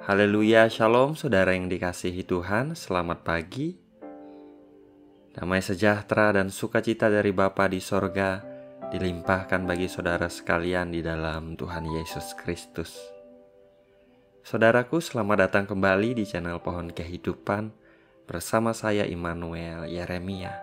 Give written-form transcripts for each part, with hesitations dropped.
Haleluya, shalom saudara yang dikasihi Tuhan, selamat pagi. Damai sejahtera dan sukacita dari Bapa di sorga dilimpahkan bagi saudara sekalian di dalam Tuhan Yesus Kristus. Saudaraku, selamat datang kembali di channel Pohon Kehidupan bersama saya Immanuel Yeremia.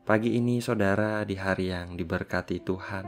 Pagi ini saudara, di hari yang diberkati Tuhan,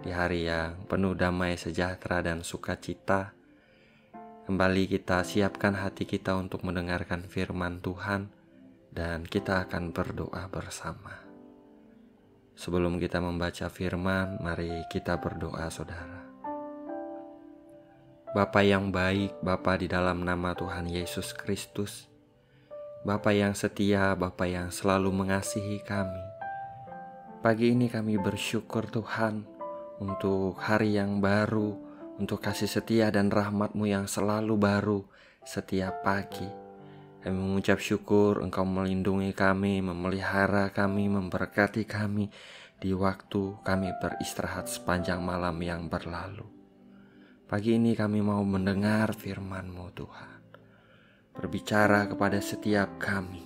di hari yang penuh damai sejahtera dan sukacita, kembali kita siapkan hati kita untuk mendengarkan firman Tuhan dan kita akan berdoa bersama. Sebelum kita membaca firman, mari kita berdoa saudara. Bapa yang baik, Bapa di dalam nama Tuhan Yesus Kristus, Bapa yang setia, Bapa yang selalu mengasihi kami. Pagi ini kami bersyukur Tuhan untuk hari yang baru, untuk kasih setia dan rahmat-Mu yang selalu baru setiap pagi. Kami mengucap syukur Engkau melindungi kami, memelihara kami, memberkati kami di waktu kami beristirahat sepanjang malam yang berlalu. Pagi ini kami mau mendengar firman-Mu Tuhan. Berbicara kepada setiap kami,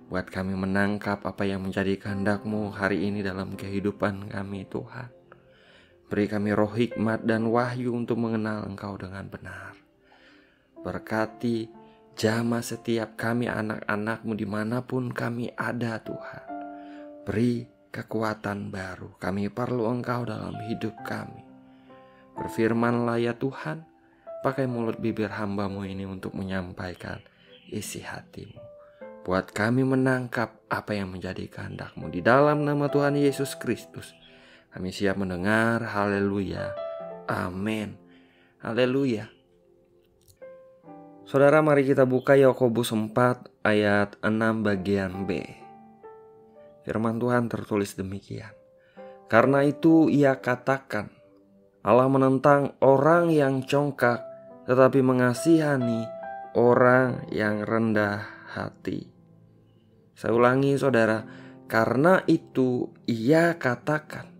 buat kami menangkap apa yang menjadi kehendak-Mu hari ini dalam kehidupan kami Tuhan. Beri kami roh hikmat dan wahyu untuk mengenal Engkau dengan benar. Berkati jamah setiap kami anak-anak-Mu dimanapun kami ada Tuhan. Beri kekuatan baru, kami perlu Engkau dalam hidup kami. Berfirmanlah ya Tuhan, pakai mulut bibir hamba-Mu ini untuk menyampaikan isi hati-Mu. Buat kami menangkap apa yang menjadi kehendak-Mu. Di dalam nama Tuhan Yesus Kristus kami siap mendengar. Haleluya. Amin. Haleluya. Saudara, mari kita buka Yakobus 4 ayat 6 bagian B. Firman Tuhan tertulis demikian. Karena itu ia katakan, Allah menentang orang yang congkak, tetapi mengasihani orang yang rendah hati. Saya ulangi saudara, karena itu ia katakan,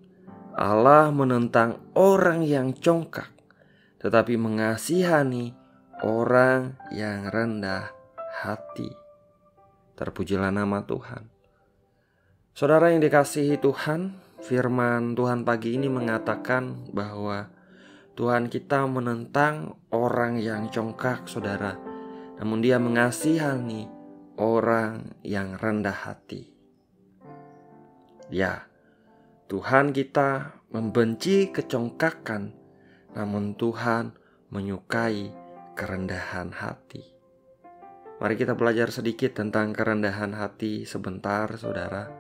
Allah menentang orang yang congkak, tetapi mengasihani orang yang rendah hati. Terpujilah nama Tuhan. Saudara yang dikasihi Tuhan, firman Tuhan pagi ini mengatakan bahwa Tuhan kita menentang orang yang congkak, saudara, namun Dia mengasihani orang yang rendah hati. Ya, Tuhan kita membenci kecongkakan, namun Tuhan menyukai kerendahan hati. Mari kita belajar sedikit tentang kerendahan hati sebentar, saudara.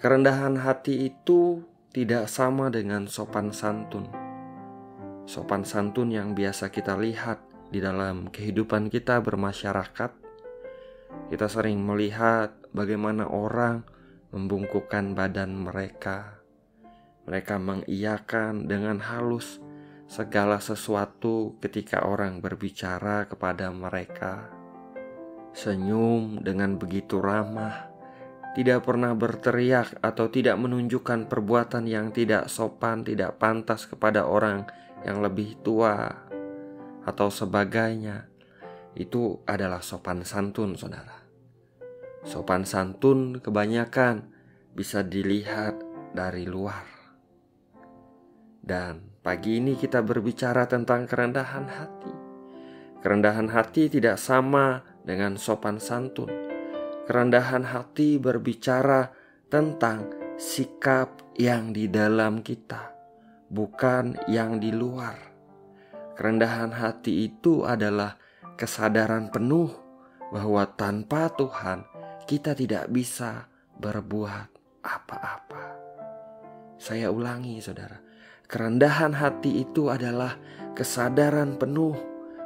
Kerendahan hati itu tidak sama dengan sopan santun. Sopan santun yang biasa kita lihat di dalam kehidupan kita bermasyarakat. Kita sering melihat bagaimana orang membungkukkan badan mereka. Mereka mengiyakan dengan halus segala sesuatu ketika orang berbicara kepada mereka. Senyum dengan begitu ramah, tidak pernah berteriak atau tidak menunjukkan perbuatan yang tidak sopan, tidak pantas kepada orang yang lebih tua atau sebagainya. Itu adalah sopan santun, saudara. Sopan santun kebanyakan bisa dilihat dari luar. Dan pagi ini kita berbicara tentang kerendahan hati. Kerendahan hati tidak sama dengan sopan santun. Kerendahan hati berbicara tentang sikap yang di dalam kita, bukan yang di luar. Kerendahan hati itu adalah kesadaran penuh bahwa tanpa Tuhan kita tidak bisa berbuat apa-apa. Saya ulangi saudara, kerendahan hati itu adalah kesadaran penuh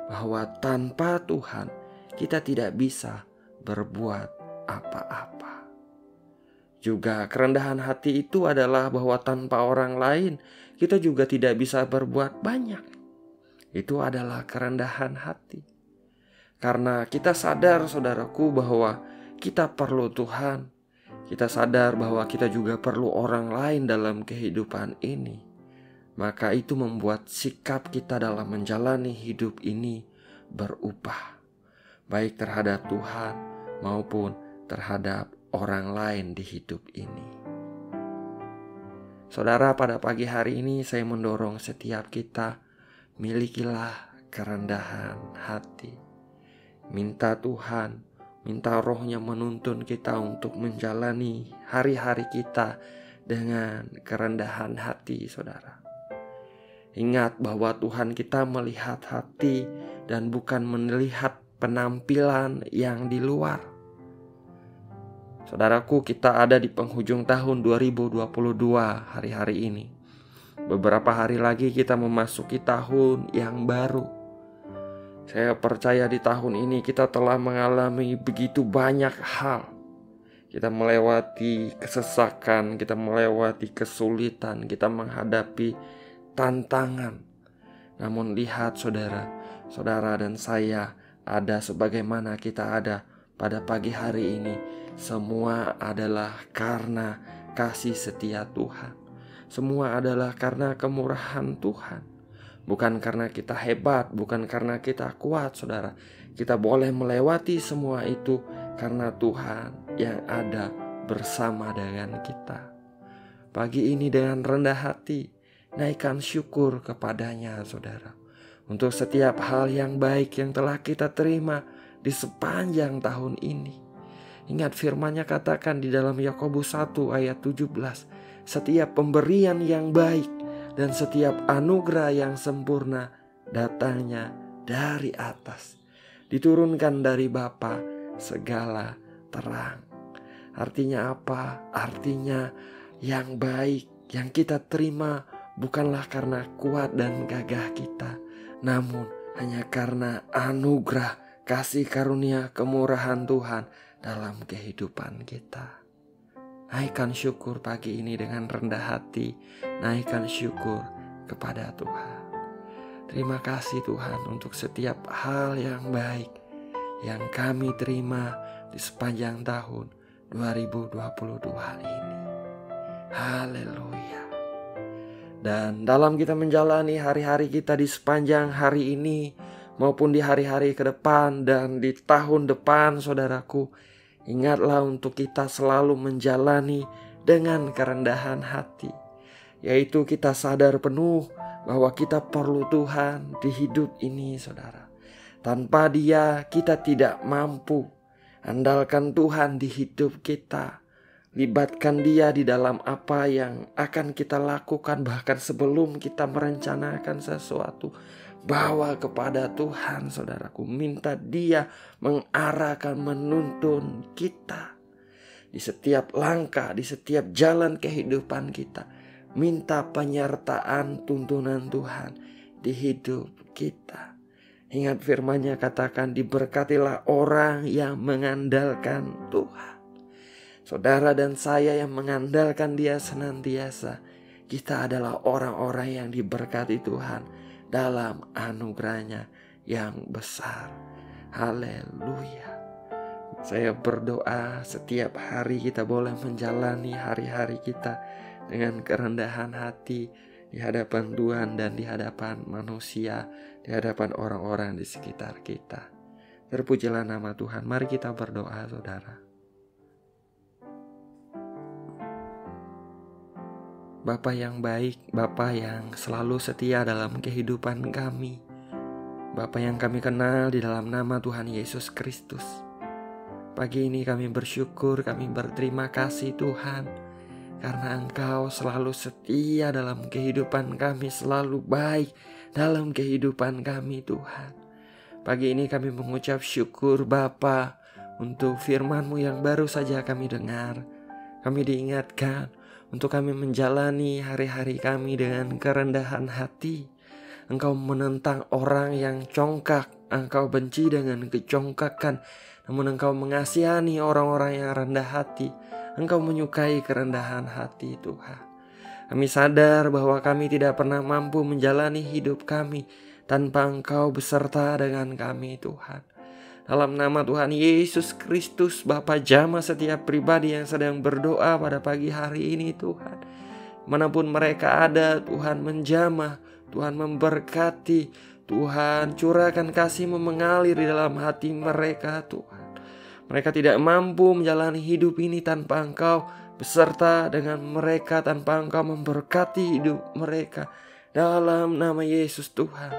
bahwa tanpa Tuhan kita tidak bisa berbuat apa-apa. Juga kerendahan hati itu adalah bahwa tanpa orang lain kita juga tidak bisa berbuat banyak. Itu adalah kerendahan hati. Karena kita sadar saudaraku bahwa kita perlu Tuhan. Kita sadar bahwa kita juga perlu orang lain dalam kehidupan ini. Maka itu membuat sikap kita dalam menjalani hidup ini berubah, baik terhadap Tuhan maupun terhadap orang lain di hidup ini. Saudara, pada pagi hari ini saya mendorong setiap kita, milikilah kerendahan hati. Minta Tuhan, minta Roh-Nya menuntun kita untuk menjalani hari-hari kita dengan kerendahan hati, saudara. Ingat bahwa Tuhan kita melihat hati dan bukan melihat penampilan yang di luar. Saudaraku, kita ada di penghujung tahun 2022 hari-hari ini. Beberapa hari lagi kita memasuki tahun yang baru. Saya percaya di tahun ini kita telah mengalami begitu banyak hal. Kita melewati kesesakan, kita melewati kesulitan, kita menghadapi tantangan. Namun lihat saudara dan saya ada sebagaimana kita ada pada pagi hari ini. Semua adalah karena kasih setia Tuhan. Semua adalah karena kemurahan Tuhan. Bukan karena kita hebat, bukan karena kita kuat, saudara. Kita boleh melewati semua itu karena Tuhan yang ada bersama dengan kita. Pagi ini dengan rendah hati, naikkan syukur kepadanya, saudara. Untuk setiap hal yang baik yang telah kita terima di sepanjang tahun ini. Ingat firman-Nya katakan di dalam Yakobus 1 ayat 17. Setiap pemberian yang baik dan setiap anugerah yang sempurna datangnya dari atas, diturunkan dari Bapa segala terang. Artinya apa? Artinya yang baik yang kita terima bukanlah karena kuat dan gagah kita, namun hanya karena anugerah, kasih karunia, kemurahan Tuhan dalam kehidupan kita. Naikkan syukur pagi ini dengan rendah hati. Naikkan syukur kepada Tuhan. Terima kasih Tuhan untuk setiap hal yang baik yang kami terima di sepanjang tahun 2022 ini. Haleluya. Dan dalam kita menjalani hari-hari kita di sepanjang hari ini maupun di hari-hari ke depan dan di tahun depan, saudaraku, ingatlah untuk kita selalu menjalani dengan kerendahan hati, yaitu kita sadar penuh bahwa kita perlu Tuhan di hidup ini, saudara. Tanpa Dia kita tidak mampu. Andalkan Tuhan di hidup kita. Libatkan Dia di dalam apa yang akan kita lakukan, bahkan sebelum kita merencanakan sesuatu. Bawa kepada Tuhan, saudaraku. Minta Dia mengarahkan, menuntun kita di setiap langkah, di setiap jalan kehidupan kita. Minta penyertaan tuntunan Tuhan di hidup kita. Ingat firman-Nya katakan, diberkatilah orang yang mengandalkan Tuhan. Saudara dan saya yang mengandalkan Dia senantiasa, kita adalah orang-orang yang diberkati Tuhan dalam anugerah-Nya yang besar. Haleluya. Saya berdoa setiap hari kita boleh menjalani hari-hari kita dengan kerendahan hati di hadapan Tuhan dan di hadapan manusia, di hadapan orang-orang di sekitar kita. Terpujilah nama Tuhan. Mari kita berdoa, saudara. Bapa yang baik, Bapa yang selalu setia dalam kehidupan kami, Bapa yang kami kenal di dalam nama Tuhan Yesus Kristus. Pagi ini kami bersyukur, kami berterima kasih Tuhan, karena Engkau selalu setia dalam kehidupan kami, selalu baik dalam kehidupan kami Tuhan. Pagi ini kami mengucap syukur Bapa untuk firman-Mu yang baru saja kami dengar. Kami diingatkan untuk kami menjalani hari-hari kami dengan kerendahan hati. Engkau menentang orang yang congkak, Engkau benci dengan kecongkakan, namun Engkau mengasihani orang-orang yang rendah hati. Engkau menyukai kerendahan hati Tuhan. Kami sadar bahwa kami tidak pernah mampu menjalani hidup kami tanpa Engkau beserta dengan kami Tuhan. Dalam nama Tuhan Yesus Kristus, Bapa, jamah setiap pribadi yang sedang berdoa pada pagi hari ini Tuhan. Manapun mereka ada, Tuhan menjamah, Tuhan memberkati, Tuhan, curahkan kasih-Mu mengalir di dalam hati mereka Tuhan. Mereka tidak mampu menjalani hidup ini tanpa Engkau beserta dengan mereka, tanpa Engkau memberkati hidup mereka. Dalam nama Yesus Tuhan,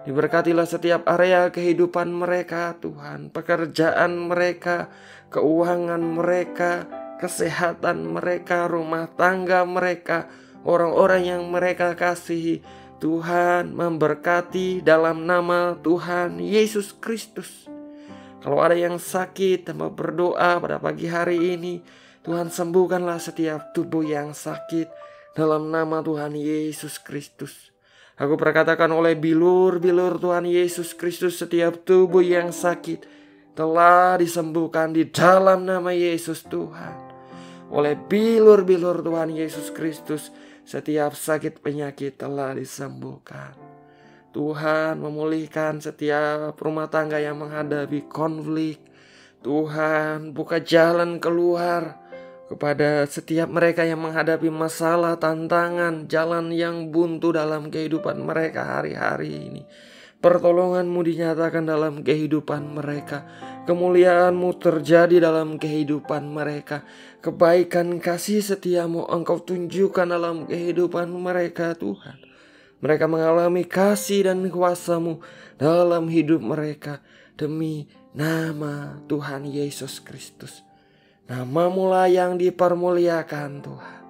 diberkatilah setiap area kehidupan mereka Tuhan. Pekerjaan mereka, keuangan mereka, kesehatan mereka, rumah tangga mereka, orang-orang yang mereka kasihi. Tuhan memberkati dalam nama Tuhan Yesus Kristus. Kalau ada yang sakit, hamba berdoa pada pagi hari ini, Tuhan sembuhkanlah setiap tubuh yang sakit dalam nama Tuhan Yesus Kristus. Aku perkatakan oleh bilur-bilur Tuhan Yesus Kristus, setiap tubuh yang sakit telah disembuhkan di dalam nama Yesus Tuhan. Oleh bilur-bilur Tuhan Yesus Kristus, setiap sakit penyakit telah disembuhkan. Tuhan memulihkan setiap rumah tangga yang menghadapi konflik. Tuhan buka jalan keluar kepada setiap mereka yang menghadapi masalah, tantangan, jalan yang buntu dalam kehidupan mereka hari-hari ini. Pertolongan-Mu dinyatakan dalam kehidupan mereka. Kemuliaan-Mu terjadi dalam kehidupan mereka. Kebaikan kasih setia-Mu Engkau tunjukkan dalam kehidupan mereka Tuhan. Mereka mengalami kasih dan kuasa-Mu dalam hidup mereka. Demi nama Tuhan Yesus Kristus. Nama-Mu lah yang dipermuliakan Tuhan.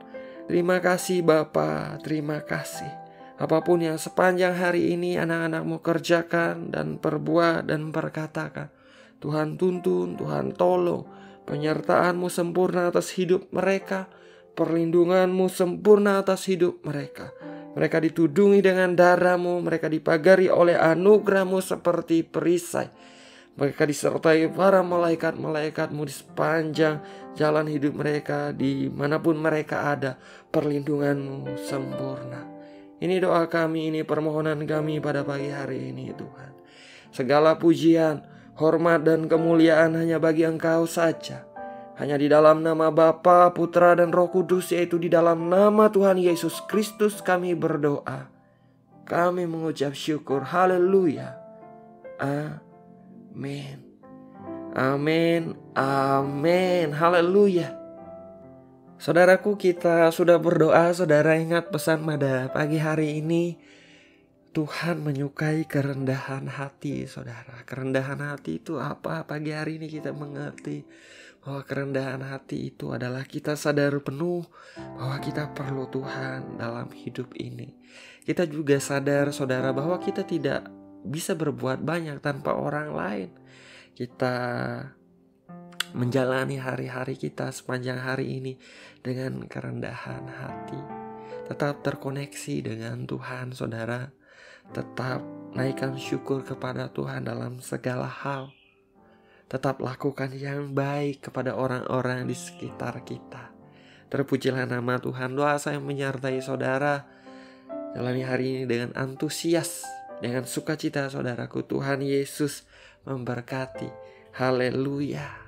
Terima kasih Bapa, terima kasih. Apapun yang sepanjang hari ini anak-anak-Mu kerjakan dan perbuat dan perkatakan, Tuhan tuntun, Tuhan tolong. Penyertaan-Mu sempurna atas hidup mereka. Perlindungan-Mu sempurna atas hidup mereka. Mereka ditudungi dengan darah-Mu. Mereka dipagari oleh anugerah-Mu seperti perisai. Mereka disertai para malaikat-malaikat-Mu di sepanjang jalan hidup mereka. Dimanapun mereka ada, perlindungan-Mu sempurna. Ini doa kami, ini permohonan kami pada pagi hari ini Tuhan. Segala pujian, hormat dan kemuliaan hanya bagi Engkau saja. Hanya di dalam nama Bapa, Putra dan Roh Kudus, yaitu di dalam nama Tuhan Yesus Kristus kami berdoa. Kami mengucap syukur. Haleluya. Amin. Amin. Amin. Haleluya. Saudaraku, kita sudah berdoa. Saudara ingat pesan pada pagi hari ini. Tuhan menyukai kerendahan hati, saudara. Kerendahan hati itu apa? Pagi hari ini kita mengerti bahwa kerendahan hati itu adalah kita sadar penuh bahwa kita perlu Tuhan dalam hidup ini. Kita juga sadar, saudara, bahwa kita tidak bisa berbuat banyak tanpa orang lain. Kita menjalani hari-hari kita sepanjang hari ini dengan kerendahan hati. Tetap terkoneksi dengan Tuhan, saudara. Tetap naikkan syukur kepada Tuhan dalam segala hal. Tetap lakukan yang baik kepada orang-orang di sekitar kita. Terpujilah nama Tuhan. Doa saya menyertai saudara. Jalani hari ini dengan antusias, dengan sukacita saudaraku. Tuhan Yesus memberkati. Haleluya.